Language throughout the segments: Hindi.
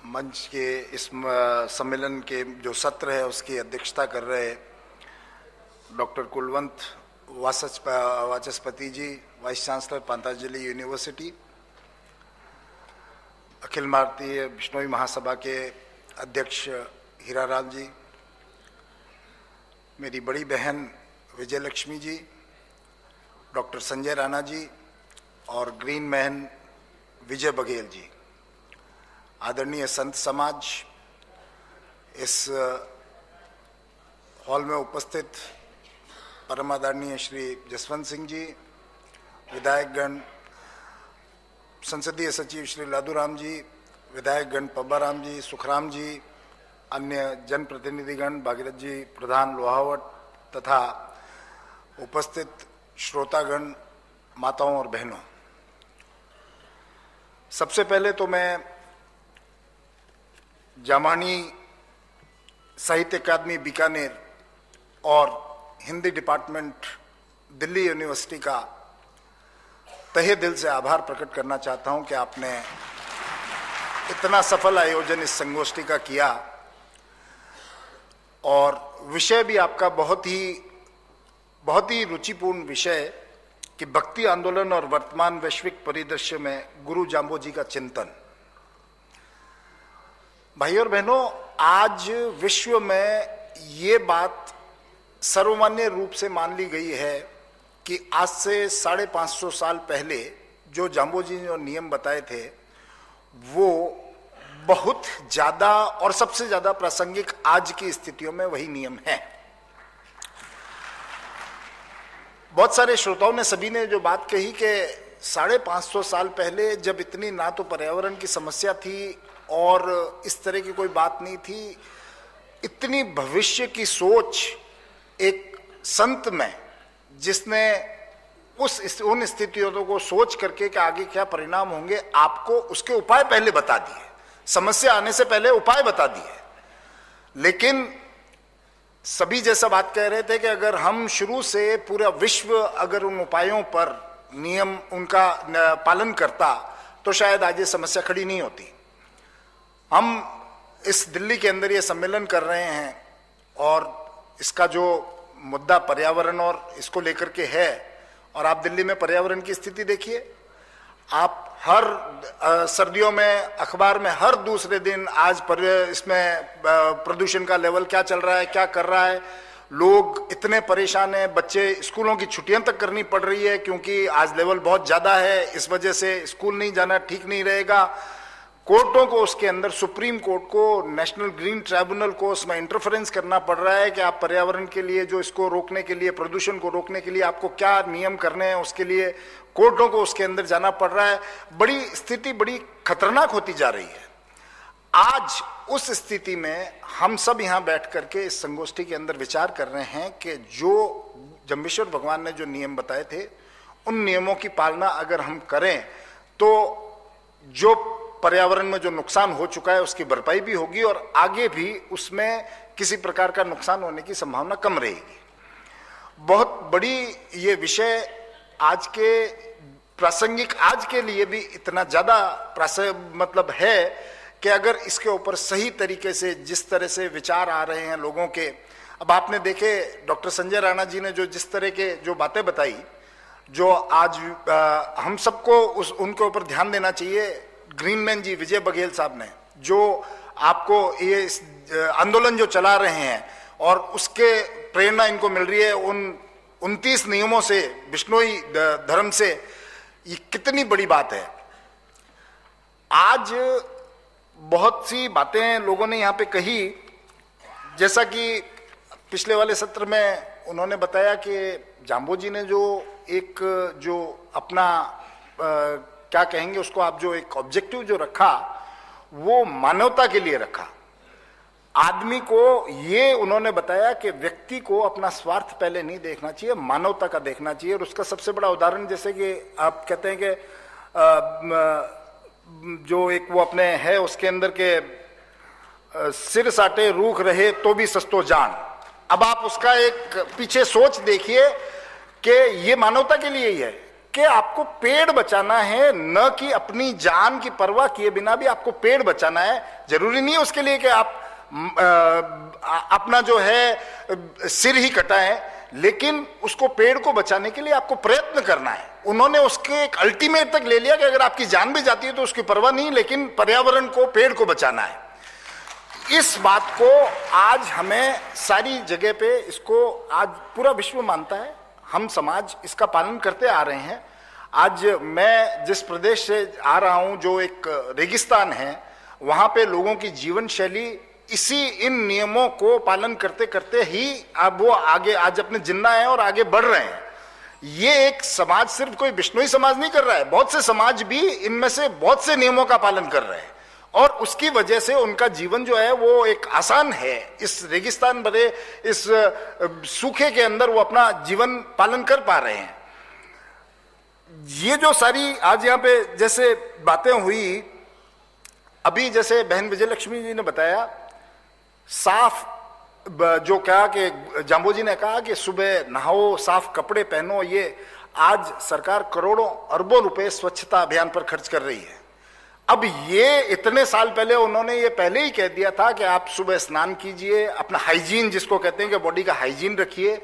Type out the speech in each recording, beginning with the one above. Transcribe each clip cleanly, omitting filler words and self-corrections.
मंच के इस सम्मेलन के जो सत्र है उसकी अध्यक्षता कर रहे डॉक्टर कुलवंत वाचस्पति जी, vice chancellor Patanjali university, Akhil Bharatiya Bishnoi महासभा के अध्यक्ष हीरालाल जी, मेरी बड़ी बहन विजयलक्ष्मी जी, डॉक्टर संजय राणा जी और ग्रीन मैन विजय बघेल जी, आदरणीय संत समाज, इस हॉल में उपस्थित परम आदरणीय श्री जसवंत सिंह जी, विधायकगण, संसदीय सचिव श्री लादूराम जी, विधायकगण पब्बाराम जी, सुखराम जी, अन्य जनप्रतिनिधिगण, भागीरथ जी प्रधान लोहावट तथा उपस्थित श्रोतागण, माताओं और बहनों, सबसे पहले तो मैं जामानी साहित्य अकादमी बीकानेर और हिंदी डिपार्टमेंट दिल्ली यूनिवर्सिटी का तहे दिल से आभार प्रकट करना चाहता हूं कि आपने इतना सफल आयोजन इस संगोष्ठी का किया और विषय भी आपका बहुत ही रुचिपूर्ण विषय कि भक्ति आंदोलन और वर्तमान वैश्विक परिदृश्य में गुरु जाम्बोजी का चिंतन। भाई और बहनों, आज विश्व में ये बात सर्वमान्य रूप से मान ली गई है कि आज से 550 साल पहले जो जाम्बोजी ने नियम बताए थे वो बहुत ज्यादा और सबसे ज्यादा प्रासंगिक आज की स्थितियों में वही नियम है। बहुत सारे श्रोताओं ने, सभी ने जो बात कही कि 550 साल पहले जब इतनी ना तो पर्यावरण की समस्या थी और इस तरह की कोई बात नहीं थी, इतनी भविष्य की सोच एक संत में, जिसने उन स्थितियों को सोच करके कि आगे क्या परिणाम होंगे, आपको उसके उपाय पहले बता दिए, समस्या आने से पहले उपाय बता दिए। लेकिन सभी जैसा बात कह रहे थे कि अगर हम शुरू से पूरा विश्व अगर उन उपायों पर नियम उनका पालन करता तो शायद आज ये समस्या खड़ी नहीं होती। हम इस दिल्ली के अंदर ये सम्मेलन कर रहे हैं और इसका जो मुद्दा पर्यावरण और इसको लेकर के है, और आप दिल्ली में पर्यावरण की स्थिति देखिए, आप हर सर्दियों में अखबार में हर दूसरे दिन आज इसमें प्रदूषण का लेवल क्या चल रहा है, क्या कर रहा है, लोग इतने परेशान हैं, बच्चे स्कूलों की छुट्टियां तक करनी पड़ रही है क्योंकि आज लेवल बहुत ज्यादा है, इस वजह से स्कूल नहीं जाना ठीक नहीं रहेगा। कोर्टों को, उसके अंदर सुप्रीम कोर्ट को, नेशनल ग्रीन ट्राइब्यूनल को उसमें इंटरफेरेंस करना पड़ रहा है कि आप पर्यावरण के लिए, जो इसको रोकने के लिए, प्रदूषण को रोकने के लिए आपको क्या नियम करने हैं, उसके लिए कोर्टों को उसके अंदर जाना पड़ रहा है। बड़ी स्थिति बड़ी खतरनाक होती जा रही है। आज उस स्थिति में हम सब यहाँ बैठ करके इस संगोष्ठी के अंदर विचार कर रहे हैं कि जो जम्बेश्वर भगवान ने जो नियम बताए थे, उन नियमों की पालना अगर हम करें तो जो पर्यावरण में जो नुकसान हो चुका है उसकी भरपाई भी होगी और आगे भी उसमें किसी प्रकार का नुकसान होने की संभावना कम रहेगी। बहुत बड़ी ये विषय आज के प्रासंगिक, आज के लिए भी इतना ज्यादा मतलब है कि अगर इसके ऊपर सही तरीके से, जिस तरह से विचार आ रहे हैं लोगों के, अब आपने देखे डॉक्टर संजय राणा जी ने जो जिस तरह के जो बातें बताई, जो आज हम सबको उनके ऊपर ध्यान देना चाहिए। ग्रीनमैन जी, विजय बघेल साहब ने जो आपको ये आंदोलन जो चला रहे हैं और उसके प्रेरणा इनको मिल रही है उन 29 नियमों से, बिश्नोई धर्म से, ये कितनी बड़ी बात है। आज बहुत सी बातें लोगों ने यहाँ पे कही, जैसा कि पिछले वाले सत्र में उन्होंने बताया कि जाम्बोजी ने जो अपना क्या कहेंगे उसको, आप जो एक ऑब्जेक्टिव जो रखा वो मानवता के लिए रखा। आदमी को ये उन्होंने बताया कि व्यक्ति को अपना स्वार्थ पहले नहीं देखना चाहिए, मानवता का देखना चाहिए। और उसका सबसे बड़ा उदाहरण, जैसे कि आप कहते हैं कि जो एक वो अपने है उसके अंदर के सिर साटे रूख रहे तो भी सस्तो जान। अब आप उसका एक पीछे सोच देखिए कि ये मानवता के लिए ही है कि आपको पेड़ बचाना है, न कि अपनी जान की परवाह किए बिना भी आपको पेड़ बचाना है। जरूरी नहीं है उसके लिए कि आप अपना जो है सिर ही कटाएं, लेकिन उसको पेड़ को बचाने के लिए आपको प्रयत्न करना है। उन्होंने उसके एक अल्टीमेट तक ले लिया कि अगर आपकी जान भी जाती है तो उसकी परवाह नहीं, लेकिन पर्यावरण को, पेड़ को बचाना है। इस बात को आज हमें सारी जगह पे, इसको आज पूरा विश्व मानता है, हम समाज इसका पालन करते आ रहे हैं। आज मैं जिस प्रदेश से आ रहा हूं, जो एक रेगिस्तान है, वहां पे लोगों की जीवन शैली इसी इन नियमों को पालन करते करते ही अब वो आगे आज अपने जिंदा है और आगे बढ़ रहे हैं। ये एक समाज सिर्फ कोई बिश्नोई समाज नहीं कर रहा है, बहुत से समाज भी इनमें से बहुत से नियमों का पालन कर रहे हैं, और उसकी वजह से उनका जीवन जो है वो एक आसान है। इस रेगिस्तान भरे इस सूखे के अंदर वो अपना जीवन पालन कर पा रहे हैं। ये जो सारी आज यहाँ पे जैसे बातें हुई, अभी जैसे बहन विजयलक्ष्मी जी ने बताया, साफ जो कहा कि जाम्बो जी ने कहा कि सुबह नहाओ, साफ कपड़े पहनो, ये आज सरकार करोड़ों अरबों रुपए स्वच्छता अभियान पर खर्च कर रही है। अब ये इतने साल पहले उन्होंने ये पहले ही कह दिया था कि आप सुबह स्नान कीजिए, अपना हाइजीन जिसको कहते हैं कि बॉडी का हाइजीन रखिए।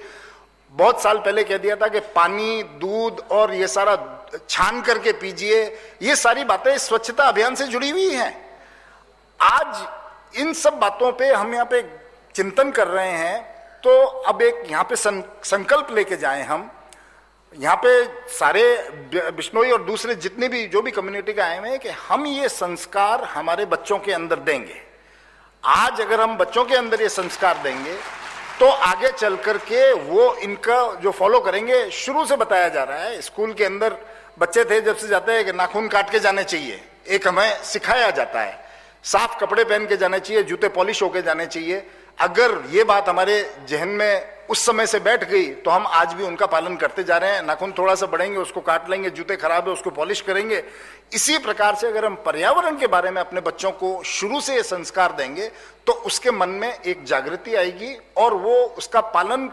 बहुत साल पहले कह दिया था कि पानी, दूध और ये सारा छान करके पीजिए। ये सारी बातें स्वच्छता अभियान से जुड़ी हुई हैं। आज इन सब बातों पे हम यहाँ पे चिंतन कर रहे हैं, तो अब एक यहाँ पे संकल्प लेके जाएं हम। यहाँ पे सारे बिश्नोई और दूसरे जितने भी जो भी कम्युनिटी के आए हुए हैं कि हम ये संस्कार हमारे बच्चों के अंदर देंगे। आज अगर हम बच्चों के अंदर ये संस्कार देंगे तो आगे चल करके वो इनका जो फॉलो करेंगे। शुरू से बताया जा रहा है, स्कूल के अंदर बच्चे थे जब से जाते हैं कि नाखून काट के जाने चाहिए, एक हमें सिखाया जाता है। साफ कपड़े पहन के जाने चाहिए, जूते पॉलिश होके जाने चाहिए। अगर ये बात हमारे जहन में उस समय से बैठ गई तो हम आज भी उनका पालन करते जा रहे हैं। नाखून थोड़ा सा बढ़ेंगे, उसको काट लेंगे, जूते खराब है उसको पॉलिश करेंगे। इसी प्रकार से अगर हम पर्यावरण के बारे में अपने बच्चों को शुरू से ये संस्कार देंगे तो उसके मन में एक जागृति आएगी और वो उसका पालन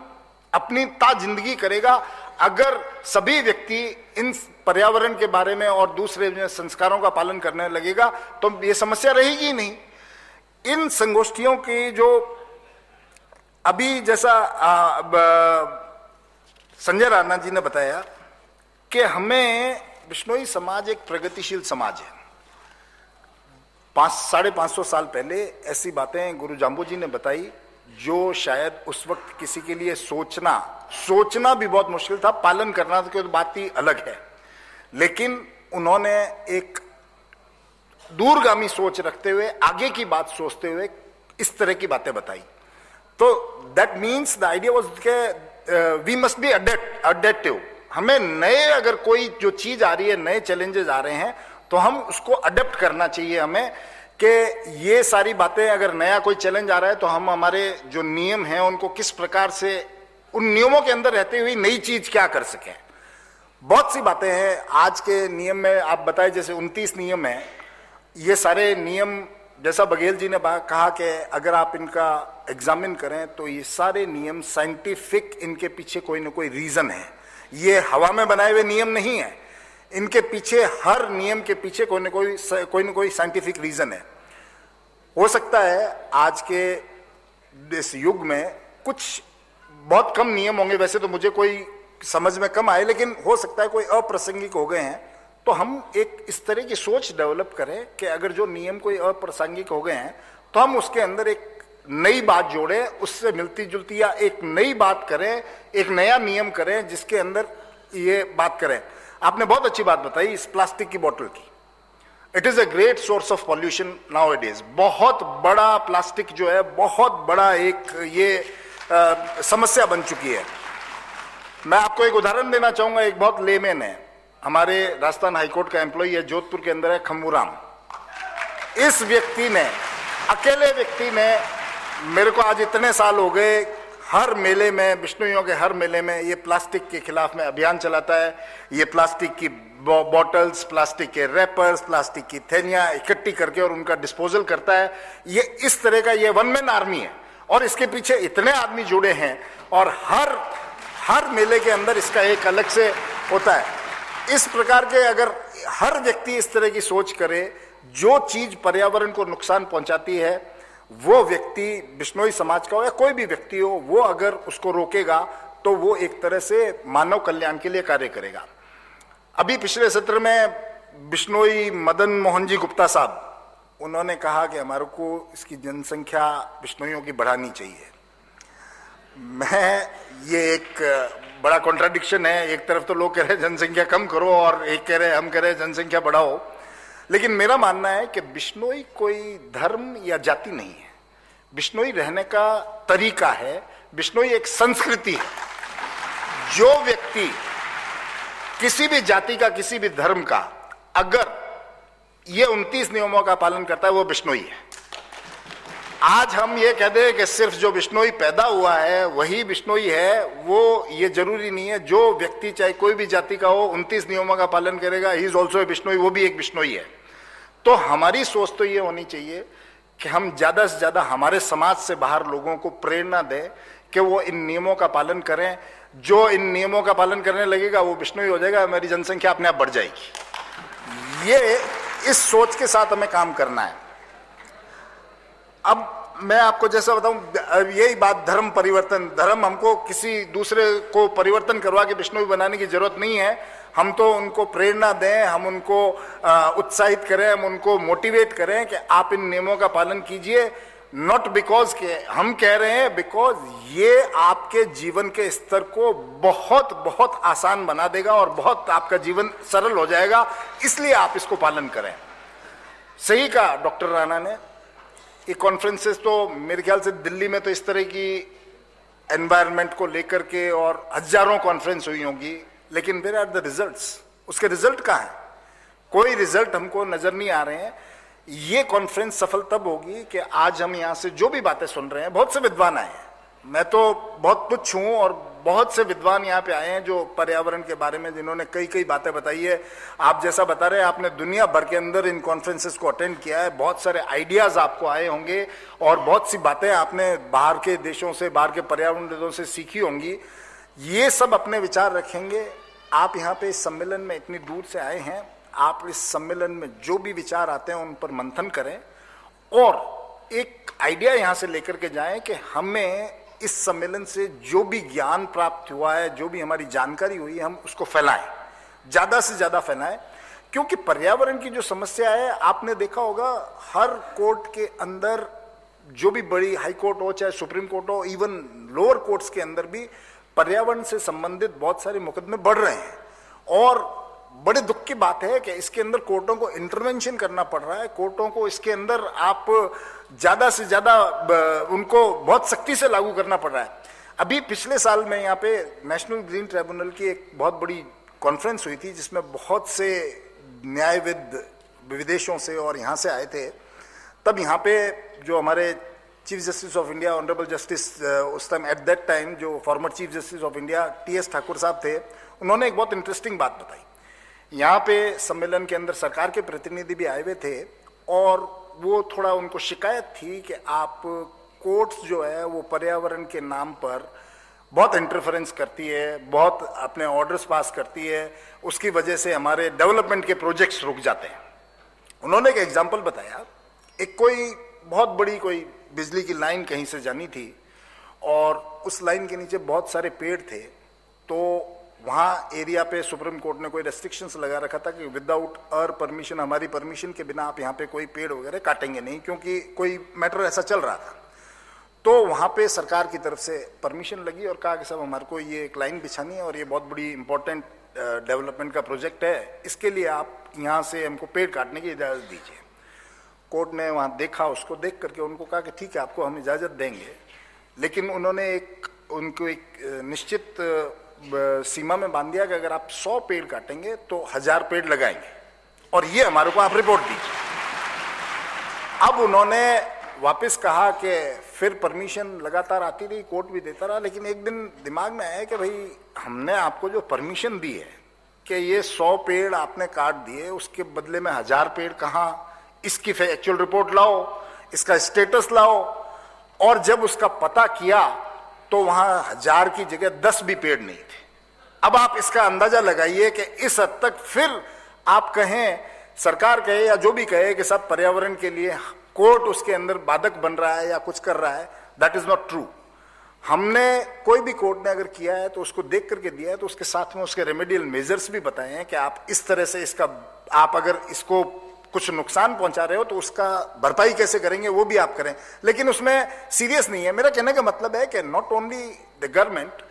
अपनी जिंदगी करेगा। अगर सभी व्यक्ति इन पर्यावरण के बारे में और दूसरे संस्कारों का पालन करने लगेगा तो ये समस्या रहेगी ही नहीं। इन संगोष्ठियों की जो अभी जैसा संजय राणा जी ने बताया कि हमें बिश्नोई समाज एक प्रगतिशील समाज है। 500-550 साल पहले ऐसी बातें गुरु जाम्बो जी ने बताई जो शायद उस वक्त किसी के लिए सोचना भी बहुत मुश्किल था, पालन करना तो बात ही अलग है। लेकिन उन्होंने एक दूरगामी सोच रखते हुए, आगे की बात सोचते हुए इस तरह की बातें बताई। तो that means the idea was के वी मस्ट बी अडेप्टिव। हमें नए अगर कोई जो चीज आ रही है, नए चैलेंजेस आ रहे हैं तो हम उसको अडेप्ट करना चाहिए हमें, कि ये सारी बातें अगर नया कोई चैलेंज आ रहा है तो हम हमारे जो नियम हैं उनको किस प्रकार से उन नियमों के अंदर रहते हुए नई चीज क्या कर सकें। बहुत सी बातें हैं आज के नियम में। आप बताए जैसे 29 नियम है, ये सारे नियम जैसा बघेल जी ने कहा कि अगर आप इनका एग्जामिन करें तो ये सारे नियम साइंटिफिक, इनके पीछे कोई ना कोई रीजन है। ये हवा में बनाए हुए नियम नहीं है, इनके पीछे, हर नियम के पीछे कोई ना कोई साइंटिफिक रीजन है। हो सकता है आज के इस युग में कुछ बहुत कम नियम होंगे, वैसे तो मुझे कोई समझ में कम आए, लेकिन हो सकता है कोई अप्रासंगिक हो गए हैं। तो हम एक इस तरह की सोच डेवलप करें कि अगर जो नियम कोई अप्रासंगिक हो गए हैं तो हम उसके अंदर एक नई बात जोड़ें, उससे मिलती जुलती या एक नई बात करें, एक नया नियम करें जिसके अंदर ये बात करें। आपने बहुत अच्छी बात बताई इस प्लास्टिक की बोतल की। It is a great source of pollution now it is. बहुत बड़ा प्लास्टिक जो है, बहुत बड़ा एक ये समस्या बन चुकी है। मैं आपको एक उदाहरण देना चाहूंगा। एक बहुत लेमैन है, हमारे राजस्थान हाईकोर्ट का एम्प्लॉई है, जोधपुर के अंदर है, खम्बूराम। इस व्यक्ति ने, अकेले व्यक्ति ने, मेरे को आज इतने साल हो गए, हर मेले में, बिश्नोइयों के हर मेले में ये प्लास्टिक के खिलाफ में अभियान चलाता है। ये प्लास्टिक की बॉटल्स, प्लास्टिक के रैपर्स, प्लास्टिक की थैलियां इकट्ठी करके और उनका डिस्पोजल करता है। ये इस तरह का ये वन मैन आर्मी है और इसके पीछे इतने आदमी जुड़े हैं और हर मेले के अंदर इसका एक अलग से होता है। इस प्रकार के अगर हर व्यक्ति इस तरह की सोच करे, जो चीज पर्यावरण को नुकसान पहुंचाती है वो व्यक्ति बिश्नोई समाज का हो या कोई भी व्यक्ति हो, वो अगर उसको रोकेगा तो वो एक तरह से मानव कल्याण के लिए कार्य करेगा। अभी पिछले सत्र में बिश्नोई मदन मोहन जी गुप्ता साहब, उन्होंने कहा कि हमारे को इसकी जनसंख्या बिश्नोइयों की बढ़ानी चाहिए। ये एक बड़ा कॉन्ट्राडिक्शन है, एक तरफ तो लोग कह रहे हैं जनसंख्या कम करो और एक कह रहे हम कह रहे हैं जनसंख्या बढ़ाओ। लेकिन मेरा मानना है कि बिश्नोई कोई धर्म या जाति नहीं है, बिश्नोई रहने का तरीका है, बिश्नोई एक संस्कृति है। जो व्यक्ति किसी भी जाति का, किसी भी धर्म का, अगर ये 29 नियमों का पालन करता है वो बिश्नोई है। आज हम ये कह दें कि सिर्फ जो बिश्नोई पैदा हुआ है वही बिश्नोई है, वो ये जरूरी नहीं है। जो व्यक्ति चाहे कोई भी जाति का हो 29 नियमों का पालन करेगा, he is also a Bishnoi, वो भी एक बिश्नोई है। तो हमारी सोच तो ये होनी चाहिए कि हम ज्यादा से ज्यादा हमारे समाज से बाहर लोगों को प्रेरणा दें कि वो इन नियमों का पालन करें। जो इन नियमों का पालन करने लगेगा वो बिश्नोई हो जाएगा, हमारी जनसंख्या अपने आप बढ़ जाएगी। ये इस सोच के साथ हमें काम करना है। अब मैं आपको जैसा बताऊं, यही बात धर्म परिवर्तन, धर्म हमको किसी दूसरे को परिवर्तन करवा के बिश्नोई बनाने की जरूरत नहीं है। हम तो उनको प्रेरणा दें, हम उनको उत्साहित करें, हम उनको मोटिवेट करें कि आप इन नियमों का पालन कीजिए। नॉट बिकॉज के हम कह रहे हैं, बिकॉज ये आपके जीवन के स्तर को बहुत बहुत आसान बना देगा और बहुत आपका जीवन सरल हो जाएगा, इसलिए आप इसको पालन करें। सही कहा डॉक्टर राणा ने। ये कॉन्फ्रेंसेस तो मेरे ख्याल से दिल्ली में तो इस तरह की एनवायरनमेंट को लेकर के और हजारों कॉन्फ्रेंस हुई होंगी, लेकिन वेयर आर द रिजल्ट्स? उसके रिजल्ट कहाँ हैं? कोई रिजल्ट हमको नजर नहीं आ रहे हैं। ये कॉन्फ्रेंस सफल तब होगी कि आज हम यहाँ से जो भी बातें सुन रहे हैं, बहुत से विद्वान आए हैं, मैं तो बहुत तुच्छ हूँ, और बहुत से विद्वान यहाँ पे आए हैं जो पर्यावरण के बारे में, जिन्होंने कई कई बातें बताई है। आप जैसा बता रहे हैं, आपने दुनिया भर के अंदर इन कॉन्फ्रेंसेस को अटेंड किया है, बहुत सारे आइडियाज आपको आए होंगे और बहुत सी बातें आपने बाहर के देशों से, बाहर के पर्यावरणविदों से सीखी होंगी। ये सब अपने विचार रखेंगे। आप यहाँ पे इस सम्मेलन में इतनी दूर से आए हैं, आप इस सम्मेलन में जो भी विचार आते हैं उन पर मंथन करें और एक आइडिया यहाँ से लेकर के जाएं कि हमें इस सम्मेलन से जो भी ज्ञान प्राप्त हुआ है, जो भी हमारी जानकारी हुई है, हम उसको फैलाएं, ज्यादा से ज्यादा फैलाएं। क्योंकि पर्यावरण की जो समस्या है, आपने देखा होगा हर कोर्ट के अंदर, जो भी बड़ी हाई कोर्ट हो चाहे सुप्रीम कोर्ट हो, इवन लोअर कोर्ट्स के अंदर भी पर्यावरण से संबंधित बहुत सारे मुकदमे बढ़ रहे हैं। और बड़े दुख की बात है कि इसके अंदर कोर्टों को इंटरवेंशन करना पड़ रहा है। कोर्टों को इसके अंदर आप ज्यादा से ज्यादा उनको बहुत सख्ती से लागू करना पड़ रहा है। अभी पिछले साल में यहाँ पे नेशनल ग्रीन ट्रिब्यूनल की एक बहुत बड़ी कॉन्फ्रेंस हुई थी, जिसमें बहुत से न्यायविद विदेशों से और यहाँ से आए थे। तब यहाँ पे जो हमारे chief justice of India, honourable justice उस टाइम, एट दैट टाइम जो former chief justice of India T.S.. Thakur साहब थे, उन्होंने एक बहुत इंटरेस्टिंग बात बताई। यहाँ पे सम्मेलन के अंदर सरकार के प्रतिनिधि भी आए हुए थे और वो थोड़ा उनको शिकायत थी कि आप कोर्ट्स जो है वो पर्यावरण के नाम पर बहुत इंटरफेरेंस करती है, बहुत अपने ऑर्डर्स पास करती है, उसकी वजह से हमारे डेवलपमेंट के प्रोजेक्ट्स रुक जाते हैं। उन्होंने एक एग्जाम्पल बताया, एक कोई बहुत बड़ी कोई बिजली की लाइन कहीं से जानी थी और उस लाइन के नीचे बहुत सारे पेड़ थे। तो वहाँ एरिया पे सुप्रीम कोर्ट ने कोई रेस्ट्रिक्शंस लगा रखा था कि विदाउट आवर परमिशन, हमारी परमिशन के बिना आप यहाँ पे कोई पेड़ वगैरह काटेंगे नहीं, क्योंकि कोई मैटर ऐसा चल रहा था। तो वहाँ पे सरकार की तरफ से परमिशन लगी और कहा कि साहब हमारे को ये एक लाइन बिछानी है और ये बहुत बड़ी इंपॉर्टेंट डेवलपमेंट का प्रोजेक्ट है, इसके लिए आप यहाँ से हमको पेड़ काटने की इजाज़त दीजिए। कोर्ट ने वहाँ देखा, उसको देख करके उनको कहा कि ठीक है, आपको हम इजाज़त देंगे, लेकिन उन्होंने उनको एक निश्चित सीमा में बांध दिया कि अगर आप 100 पेड़ काटेंगे तो 1000 पेड़ लगाएंगे और ये हमारे को आप रिपोर्ट दीजिए। अब उन्होंने वापस कहा कि फिर परमिशन लगातार आती रही, कोर्ट भी देता रहा, लेकिन एक दिन दिमाग में आया कि भाई हमने आपको जो परमिशन दी है कि ये 100 पेड़ आपने काट दिए, उसके बदले में 1000 पेड़ कहाँ, इसकी एक्चुअल रिपोर्ट लाओ, इसका स्टेटस लाओ। और जब उसका पता किया तो वहां 1000 की जगह 10 भी पेड़ नहीं थे। अब आप इसका अंदाजा लगाइए कि इस हद तक फिर आप कहें, सरकार कहे या जो भी कहे कि सब पर्यावरण के लिए कोर्ट उसके अंदर बाधक बन रहा है या कुछ कर रहा है, दैट इज नॉट ट्रू। हमने कोई भी कोर्ट ने अगर किया है तो उसको देख करके दिया है, तो उसके साथ में उसके रेमेडियल मेजर्स भी बताए हैं कि आप इस तरह से इसका, आप अगर इसको कुछ नुकसान पहुंचा रहे हो तो उसका भरपाई कैसे करेंगे वो भी आप करें, लेकिन उसमें सीरियस नहीं है। मेरा कहने का मतलब है कि नॉट ओनली द गवर्नमेंट,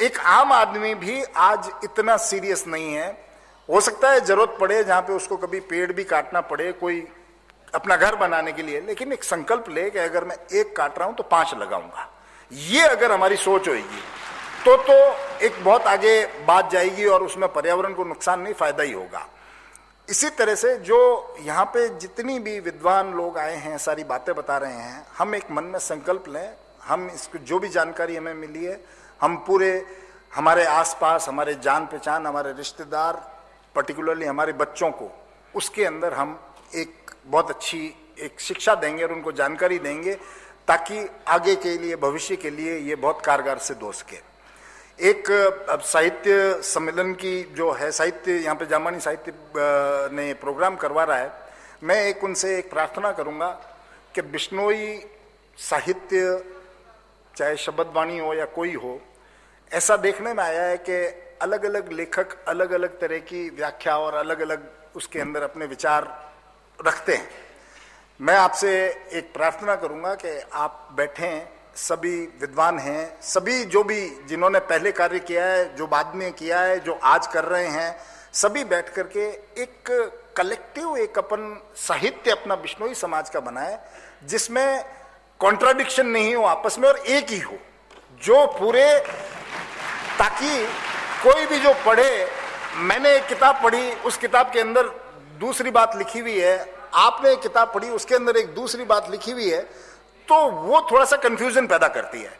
एक आम आदमी भी आज इतना सीरियस नहीं है। हो सकता है जरूरत पड़े जहां पे उसको कभी पेड़ भी काटना पड़े कोई अपना घर बनाने के लिए, लेकिन एक संकल्प ले कि अगर मैं एक काट रहा हूं तो 5 लगाऊंगा। ये अगर हमारी सोच होगी तो एक बहुत आगे बात जाएगी और उसमें पर्यावरण को नुकसान नहीं, फायदा ही होगा। इसी तरह से जो यहाँ पे जितनी भी विद्वान लोग आए हैं, सारी बातें बता रहे हैं, हम एक मन में संकल्प लें, हम इसको जो भी जानकारी हमें मिली है, हम पूरे हमारे आसपास, हमारे जान पहचान, हमारे रिश्तेदार, पर्टिकुलरली हमारे बच्चों को उसके अंदर हम एक बहुत अच्छी एक शिक्षा देंगे और उनको जानकारी देंगे, ताकि आगे के लिए, भविष्य के लिए ये बहुत कारगर सिद्ध हो सके। एक अब साहित्य सम्मेलन की जो है, साहित्य यहाँ पे जामानी साहित्य ने प्रोग्राम करवा रहा है, मैं एक उनसे एक प्रार्थना करूँगा कि बिश्नोई साहित्य, चाहे शब्दवाणी हो या कोई हो, ऐसा देखने में आया है कि अलग अलग लेखक अलग अलग तरह की व्याख्या और अलग अलग उसके अंदर अपने विचार रखते हैं। मैं आपसे एक प्रार्थना करूंगा कि आप बैठें, सभी विद्वान हैं, सभी जो भी जिन्होंने पहले कार्य किया है, जो बाद में किया है, जो आज कर रहे हैं, सभी बैठ करके एक कलेक्टिव, एक अपन साहित्य अपना बिश्नोई समाज का बनाए, जिसमें कॉन्ट्राडिक्शन नहीं हो आपस में और एक ही हो, जो पूरे, ताकि कोई भी जो पढ़े, मैंने एक किताब पढ़ी, उस किताब के अंदर दूसरी बात लिखी हुई है, आपने एक किताब पढ़ी उसके अंदर एक दूसरी बात लिखी हुई है, तो वो थोड़ा सा कंफ्यूजन पैदा करती है।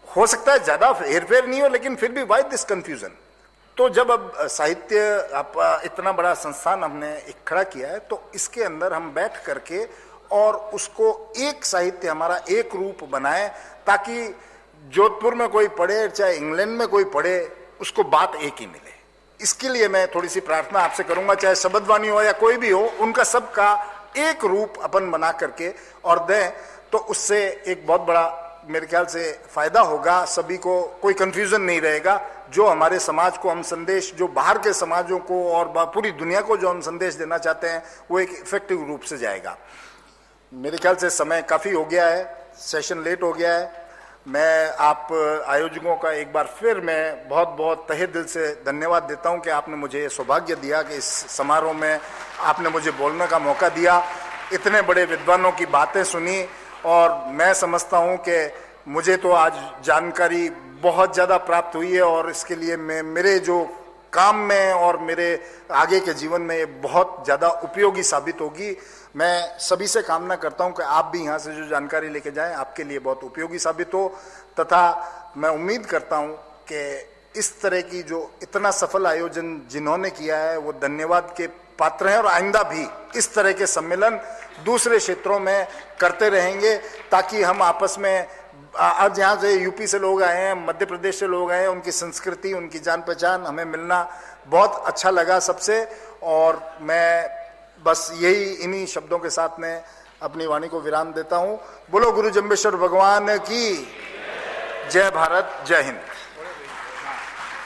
हो सकता है ज्यादा हेरफेर नहीं हो, लेकिन फिर भी वाई दिस कंफ्यूजन। तो जब अब साहित्य आप इतना बड़ा संस्थान हमने एक खड़ा किया है, तो इसके अंदर हम बैठ करके और उसको एक साहित्य हमारा एक रूप बनाए, ताकि जोधपुर में कोई पढ़े, चाहे इंग्लैंड में कोई पढ़े, उसको बात एक ही मिले। इसके लिए मैं थोड़ी सी प्रार्थना आपसे करूंगा, चाहे शब्दवाणी हो या कोई भी हो, उनका सबका एक रूप अपन बना करके और दें, तो उससे एक बहुत बड़ा मेरे ख्याल से फायदा होगा, सभी को कोई कंफ्यूजन नहीं रहेगा। जो हमारे समाज को हम संदेश, जो बाहर के समाजों को और पूरी दुनिया को जो हम संदेश देना चाहते हैं, वो एक इफेक्टिव रूप से जाएगा। मेरे ख्याल से समय काफ़ी हो गया है, सेशन लेट हो गया है। मैं आप आयोजकों का एक बार फिर मैं बहुत बहुत तहे दिल से धन्यवाद देता हूं कि आपने मुझे ये सौभाग्य दिया कि इस समारोह में आपने मुझे बोलने का मौका दिया, इतने बड़े विद्वानों की बातें सुनी, और मैं समझता हूं कि मुझे तो आज जानकारी बहुत ज़्यादा प्राप्त हुई है, और इसके लिए मैं मेरे जो काम में और मेरे आगे के जीवन में ये बहुत ज़्यादा उपयोगी साबित होगी। मैं सभी से कामना करता हूं कि आप भी यहाँ से जो जानकारी लेके जाएं, आपके लिए बहुत उपयोगी साबित हो, तथा मैं उम्मीद करता हूं कि इस तरह की जो इतना सफल आयोजन जिन्होंने किया है वो धन्यवाद के पात्र हैं, और आइंदा भी इस तरह के सम्मेलन दूसरे क्षेत्रों में करते रहेंगे, ताकि हम आपस में, आज यहाँ से यूपी से लोग आए हैं, मध्य प्रदेश से लोग आए हैं, उनकी संस्कृति, उनकी जान पहचान हमें मिलना बहुत अच्छा लगा सबसे। और मैं बस यही इन्हीं शब्दों के साथ में अपनी वाणी को विराम देता हूँ। बोलो गुरु जम्बेश्वर भगवान की जय। भारत, जय हिंद।